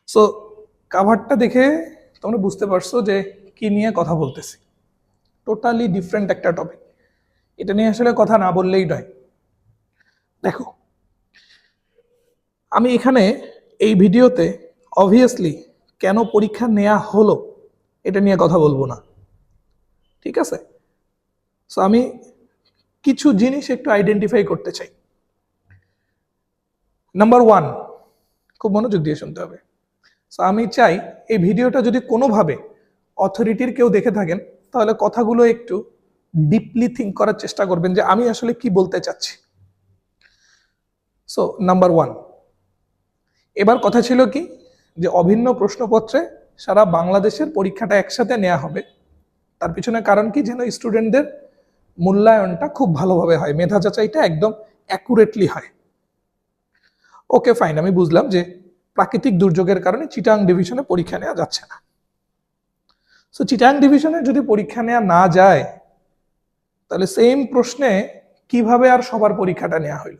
So কাভারটা দেখে তোমরা বুঝতে পারছো যে কি নিয়ে কথা বলতেছি। টোটালি ডিফারেন্ট একটা টপিক, এটা নিয়ে আসলে কথা না বললেই নয়। দেখো, আমি এখানে এই ভিডিওতে অবভিয়াসলি কেন পরীক্ষা নেওয়া হলো এটা নিয়ে কথা বলবো না, ঠিক আছে? সো আমি কিছু জিনিস একটু আইডেন্টিফাই করতে চাই। নাম্বার ওয়ান, খুব মনোযোগ দিয়ে শুনতে হবে। সো আমি চাই এই ভিডিওটা যদি কোনোভাবে অথরিটির কেউ দেখে থাকেন, তাহলে কথাগুলো একটু ডিপলি থিঙ্ক করার চেষ্টা করবেন যে আমি আসলে কি বলতে চাচ্ছি। সো নাম্বার ওয়ান, এবার কথা ছিল কি যে অভিন্ন প্রশ্নপত্রে সারা বাংলাদেশের পরীক্ষাটা একসাথে নেওয়া হবে। তার পিছনে কারণ কি, যেন স্টুডেন্টদের মূল্যায়নটা খুব ভালোভাবে হয়, মেধা যাচাইটা একদম অ্যাকুরেটলি হয়। ওকে ফাইন, আমি বুঝলাম যে প্রাকৃতিক দুর্যোগের কারণে চিটাং ডিভিশনে পরীক্ষা নেওয়া যাচ্ছে না। সো চিটাং ডিভিশনে যদি পরীক্ষা নেওয়া না যায়, তাহলে সেম প্রশ্নে কিভাবে আর সবার পরীক্ষাটা নেওয়া হইল?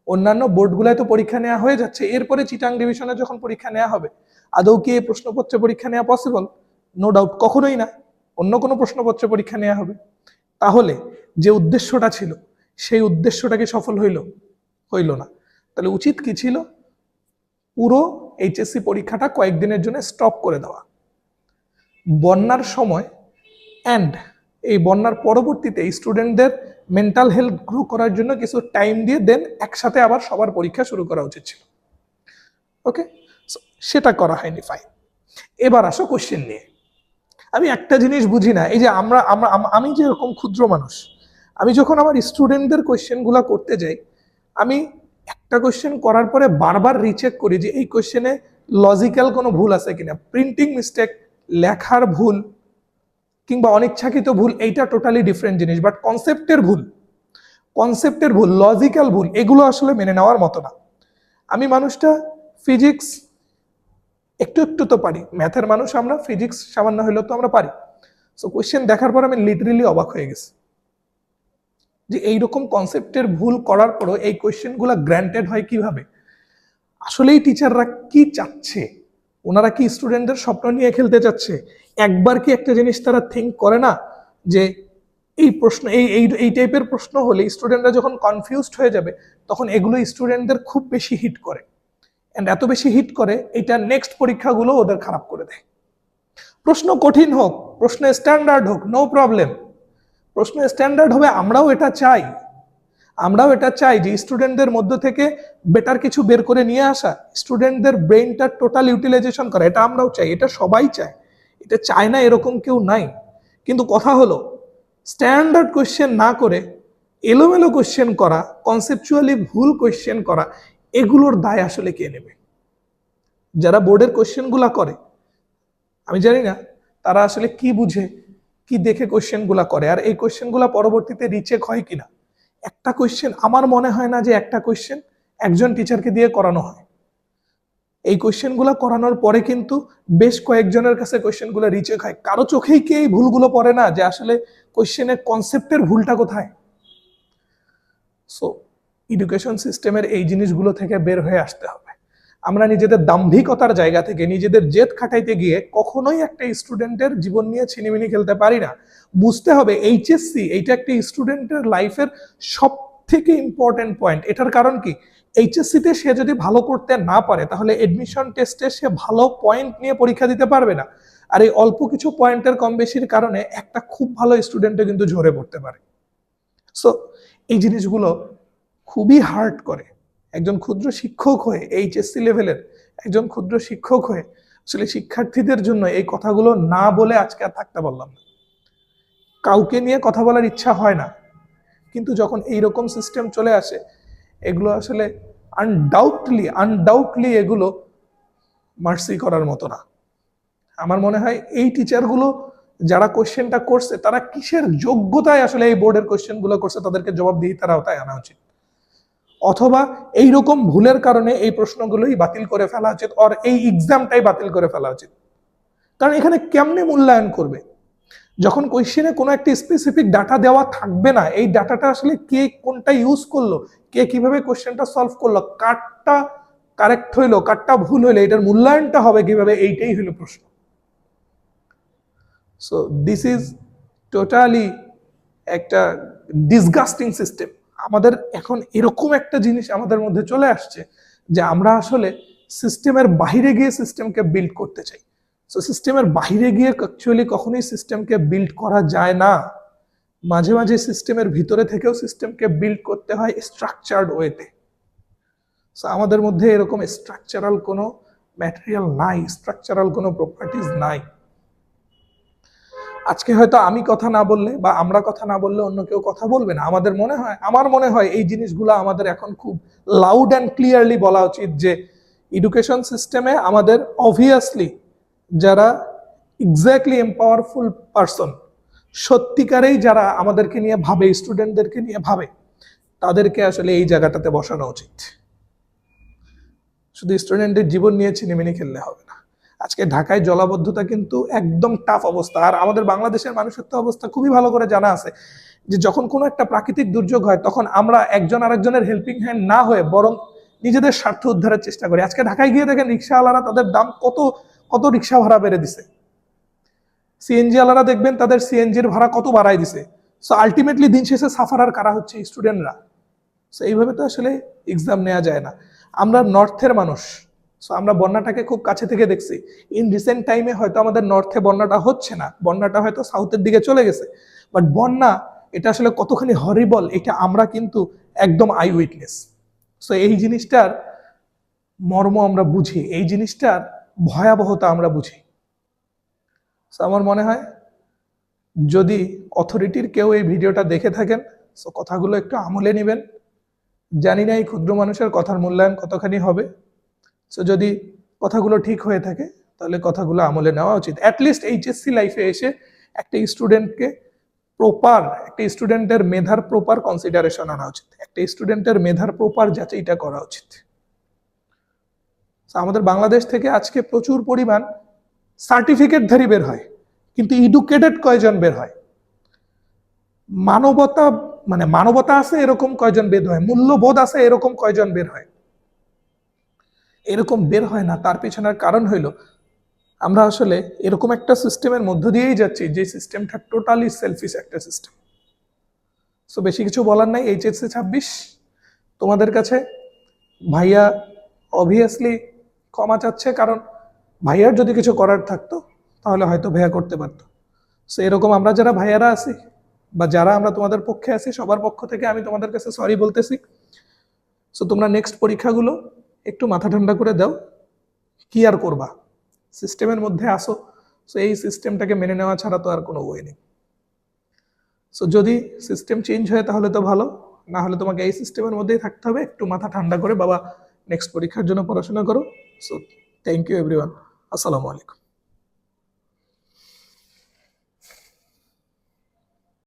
অন্যান্য বোর্ডগুলায় তো পরীক্ষা নেওয়া হয়ে যাচ্ছে, এরপরে চিটাং ডিভিশনে যখন পরীক্ষা নেওয়া হবে, আদৌ কি এই প্রশ্নপত্রে পরীক্ষা নেওয়া পসিবল? নো ডাউট, কখনোই না। অন্য কোনো প্রশ্নপত্রে পরীক্ষা নেওয়া হবে। তাহলে যে উদ্দেশ্যটা ছিল, সেই উদ্দেশ্যটা কি সফল হইল? হইল না। তাহলে উচিত কি ছিল? পুরো এইচএসসি পরীক্ষাটা কয়েকদিনের জন্য স্টপ করে দেওয়া। বন্যার সময় অ্যান্ড এই বন্যার পরবর্তীতে স্টুডেন্টদের মেন্টাল হেলথ গ্রো করার জন্য কিছু টাইম দিয়ে দেন একসাথে আবার সবার পরীক্ষা শুরু করা উচিত ছিল। ওকে, সেটা করা হয়নি, ফাইন। এবার আসো কোশ্চেন নিয়ে। আমি একটা জিনিস বুঝি না, এই যে আমি যে এরকম ক্ষুদ্র মানুষ, আমি যখন আমার স্টুডেন্টদের কোশ্চেনগুলো করতে যাই, আমি একটা কোশ্চেন করার পরে বারবার রিচেক করি যে এই কোশ্চেনে লজিক্যাল কোনো ভুল আছে কিনা, প্রিন্টিং মিস্টেক, লেখার ভুল কিংবা অনিচ্ছাকৃত ভুল, এইটা টোটালি ডিফারেন্ট জিনিস। বাট কনসেপ্টের ভুল, লজিক্যাল ভুল, এগুলো আসলে মেনে নেওয়ার মতো না। আমি মানুষটা ফিজিক্স একটু একটু তো পারি, ম্যাথের মানুষ আমরা, ফিজিক্স সামান্য হলেও তো আমরা পারি। সো কোয়েশ্চেন দেখার পর আমি লিটারেলি অবাক হয়ে গেছি যে এইরকম কনসেপ্টের ভুল করার পরও এই কোয়েশ্চেনগুলো গ্র্যান্টেড হয় কিভাবে। আসলেই টিচাররা কি চাচ্ছে? ওনারা কি স্টুডেন্টদের স্বপ্ন নিয়ে খেলতে চাচ্ছে? একবার কি একটা জিনিস তারা থিঙ্ক করে না যে এই প্রশ্ন, এই টাইপের প্রশ্ন হলে স্টুডেন্টরা যখন কনফিউজড হয়ে যাবে, তখন এগুলো স্টুডেন্টদের খুব বেশি হিট করে, এন্ড এত বেশি হিট করে এটা নেক্সট পরীক্ষাগুলো ওদের খারাপ করে দেয়। প্রশ্ন কঠিন হোক, প্রশ্ন স্ট্যান্ডার্ড হোক, নো প্রবলেম, প্রশ্ন স্ট্যান্ডার্ড হবে, আমরাও এটা চাই যে স্টুডেন্টদের মধ্য থেকে বেটার কিছু বের করে নিয়ে আসা, স্টুডেন্টদের ব্রেইনটা টোটাল ইউটিলাইজেশন করা, এটা আমরাও চাই, এটা সবাই চায়, এটা চায় না এরকম কেউ নাই। কিন্তু কথা হলো, স্ট্যান্ডার্ড কোয়েশ্চেন না করে এলোমেলো কোয়েশ্চেন করা, কনসেপচুয়ালি ভুল কোয়েশ্চেন করা, এগুলোর দায় আসলে কে নেবে? যারা বোর্ডের কোয়েশ্চেনগুলা করে, আমি জানি না তারা আসলে কি বুঝে, কি দেখে কোয়েশ্চেনগুলা করে, আর এই কোয়েশ্চেনগুলা পরবর্তীতে রিচেক হয় কিনা। একটা কোয়েশ্চেন, আমার মনে হয় না যে একটা কোয়েশ্চেন একজন টিচারকে দিয়ে করানো হয়। এই কোয়েশ্চেনগুলো করানোর পরে কিন্তু বেশ কয়েকজনের কাছে কোয়েশ্চেনগুলো রিচেক হয়। কারো চোখেই কি এই ভুলগুলো পড়ে না যে আসলে কোয়েশ্চেনের কনসেপ্টের ভুলটা কোথায়? সো এডুকেশন সিস্টেমের এই জিনিসগুলো থেকে বের হয়ে আসতে হবে। আমরা নিজেদের দাম্ভিকতার জায়গা থেকে, নিজেদের জেদ খাটাইতে গিয়ে কখনোই একটা স্টুডেন্টের জীবন নিয়ে ছিনিমিনি খেলতে পারি না। বুঝতে হবে এইচএসসি এইটা একটা স্টুডেন্টের লাইফের সব থেকে ইম্পর্টেন্ট পয়েন্ট। এটার কারণ কি, এইচএসসিতে সে যদি ভালো করতে না পারে, তাহলে এডমিশন টেস্টে সে ভালো পয়েন্ট নিয়ে পরীক্ষা দিতে পারবে না। আর এই অল্প কিছু পয়েন্টের কম বেশির কারণে একটা খুব ভালো স্টুডেন্টও কিন্তু ঝরে পড়তে পারে। সো এই জিনিসগুলো খুবই হার্ট করে। একজন ক্ষুদ্র শিক্ষক হয়ে, এইচএসসি লেভেলের একজন ক্ষুদ্র শিক্ষক হয়ে আসলে শিক্ষার্থীদের জন্য এই কথাগুলো না বলে আজকে আর থাকতে পারলাম না। কাউকে নিয়ে কথা বলার ইচ্ছা হয় না, কিন্তু যখন এইরকম সিস্টেম চলে আসে, এগুলো আসলে আনডাউটলি এগুলো মার্সি করার মতো না। আমার মনে হয় এই টিচারগুলো যারা কোশ্চেনটা করছে, তারা কিসের যোগ্যতায় আসলে এই বোর্ডের কোশ্চেনগুলো করছে, তাদেরকে জবাবদিহিতার আওতায় আনা উচিত। অথবা এইরকম ভুলের কারণে এই প্রশ্নগুলোই বাতিল করে ফেলা উচিত, আর এই এক্সামটাই বাতিল করে ফেলা উচিত। কারণ এখানে কেমনে মূল্যায়ন করবে যখন কোয়েশ্চেনে কোনো একটা স্পেসিফিক ডাটা দেওয়া থাকবে না? এই ডাটাটা আসলে কে কোনটা ইউজ করলো, কে কিভাবে কোয়েশ্চেনটা সলভ করলো, কারটা কারেক্ট হইলো, কারটা ভুল হইলো, এটার মূল্যায়নটা হবে কিভাবে, এইটাই হইলো প্রশ্ন। সো দিস ইজ টোটালি একটা ডিসগাস্টিং সিস্টেম। আমাদের এখন এরকম একটা জিনিস আমাদের মধ্যে চলে আসছে যে আমরা আসলে সিস্টেমের বাইরে গিয়ে সিস্টেমকে বিল্ড করতে চাই। সো সিস্টেমের বাইরে গিয়ে অ্যাকচুয়ালি কখনোই সিস্টেমকে বিল্ড করা যায় না। মাঝে মাঝে সিস্টেমের ভিতরে থেকেও সিস্টেমকে বিল্ড করতে হয় স্ট্রাকচার্ড ওয়েতে। সো আমাদের মধ্যে এরকম স্ট্রাকচারাল কোনো ম্যাটেরিয়াল নাই, স্ট্রাকচারাল কোনো প্রপার্টিজ নাই। আজকে হয়তো আমি কথা না বললে বা আমরা কথা না বললে অন্য কেউ কথা বলবে না। আমার মনে হয় এই জিনিসগুলো আমাদের এখন খুব লাউড অ্যান্ড ক্লিয়ারলি বলা উচিত যে এডুকেশন সিস্টেমে আমাদের অবভিয়াসলি যারা এক্স্যাক্টলি এম্পাওয়ারফুল পারসন, সত্যিকারেই যারা আমাদেরকে নিয়ে ভাবে, স্টুডেন্টদেরকে নিয়ে ভাবে, তাদেরকে আসলে এই জায়গাটাতে বসানো উচিত। শুধু স্টুডেন্টের জীবন নিয়ে ছিনিমিনি খেললে হবে না। আজকে ঢাকায় জলাবদ্ধতা কিন্তু একদম টাফ অবস্থা। আর আমাদের বাংলাদেশের মানুষের তো অবস্থা খুবই ভালো করে জানা আছে যে যখন কোনো একটা প্রাকৃতিক দুর্যোগ হয় তখন আমরা একজন আরেকজনের হেল্পিং হ্যান্ড না হয়ে বরং নিজেদের স্বার্থ উদ্ধারের চেষ্টা করি। আজকে ঢাকায় গিয়ে দেখেন রিক্সাওয়ালারা তাদের দাম কত কত রিক্সা ভাড়া বেড়ে দিছে। সিএনজি ওয়ালারা দেখবেন তাদের সিএনজির ভাড়া কত বাড়াই দিছে। সো আলটিমেটলি দিন শেষে সাফারার কারা হচ্ছে স্টুডেন্টরা। সো এইভাবে তো আসলে এক্সাম নেওয়া যায় না। আমরা নর্থের মানুষ, সো আমরা বন্যাটাকে খুব কাছে থেকে দেখছি। ইন রিসেন্ট টাইমে হয়তো আমাদের নর্থে বন্যাটা হচ্ছে না, বন্যাটা হয়তো সাউথের দিকে চলে গেছে, বাট বন্যা এটা আসলে কতখানি হরিবল এটা আমরা কিন্তু একদম আই উইটনেস। সো এই জিনিসটার মর্ম আমরা বুঝি, এই জিনিসটার ভয়াবহতা আমরা বুঝি। সো আমার মনে হয় যদি অথরিটির কেউ এই ভিডিওটা দেখে থাকেন, সো কথাগুলো একটু আমলে নেবেন। জানি না এই ক্ষুদ্র মানুষের কথার মূল্যায়ন কতখানি হবে। সো যদি কথাগুলো ঠিক হয়ে থাকে তাহলে কথাগুলো আমলে নেওয়া উচিত। অ্যাটলিস্ট এইচএসসি লাইফে এসে একটা স্টুডেন্টের মেধার প্রপার কনসিডারেশন আনা উচিত, একটা স্টুডেন্টের মেধার প্রপার যাচাইটা করা উচিত। আমাদের বাংলাদেশ থেকে আজকে প্রচুর পরিমাণ সার্টিফিকেটধারী বের হয়, কিন্তু এডুকেটেড কয়জন বের হয়? মানবতা আছে এরকম কয়জন বের হয়? মূল্যবোধ আছে এরকম কয়জন বের হয়? এরকম বের হয় না। তার পিছনের কারণ হইল আমরা আসলে এরকম একটা সিস্টেমের মধ্য দিয়েই যাচ্ছি যে সিস্টেমটা টোটালি সেলফিশ একটা সিস্টেম। সো বেশি কিছু বলার নাই। এইচএসসি 26 তোমাদের কাছে ভাইয়া অবভিয়াসলি ক্ষমা চাচ্ছে, কারণ ভাইয়ার যদি কিছু করার থাকতো তাহলে হয়তো ভাইয়া করতে পারতো। সো এরকম আমরা যারা ভাইয়ারা আছি বা যারা আমরা তোমাদের পক্ষে আছি সবার পক্ষ থেকে আমি তোমাদের কাছে সরি বলতেছি। সো তোমরা নেক্সট পরীক্ষাগুলো একটু মাথা ঠান্ডা করে দাও। কি আর করবা, সিস্টেমের মধ্যে আসো। সো এই সিস্টেমটাকে মেনে নেওয়া ছাড়া তো আর কোনো ওয়ে নেই। সো যদি সিস্টেম চেঞ্জ হয় তাহলে তো ভালো, না হলে তোমাকে এই সিস্টেমের মধ্যেই থাকতে হবে। একটু মাথা ঠান্ডা করে বাবা নেক্সট পরীক্ষার জন্য পড়াশোনা করো। So thank you everyone. আসসালামু আলাইকুম।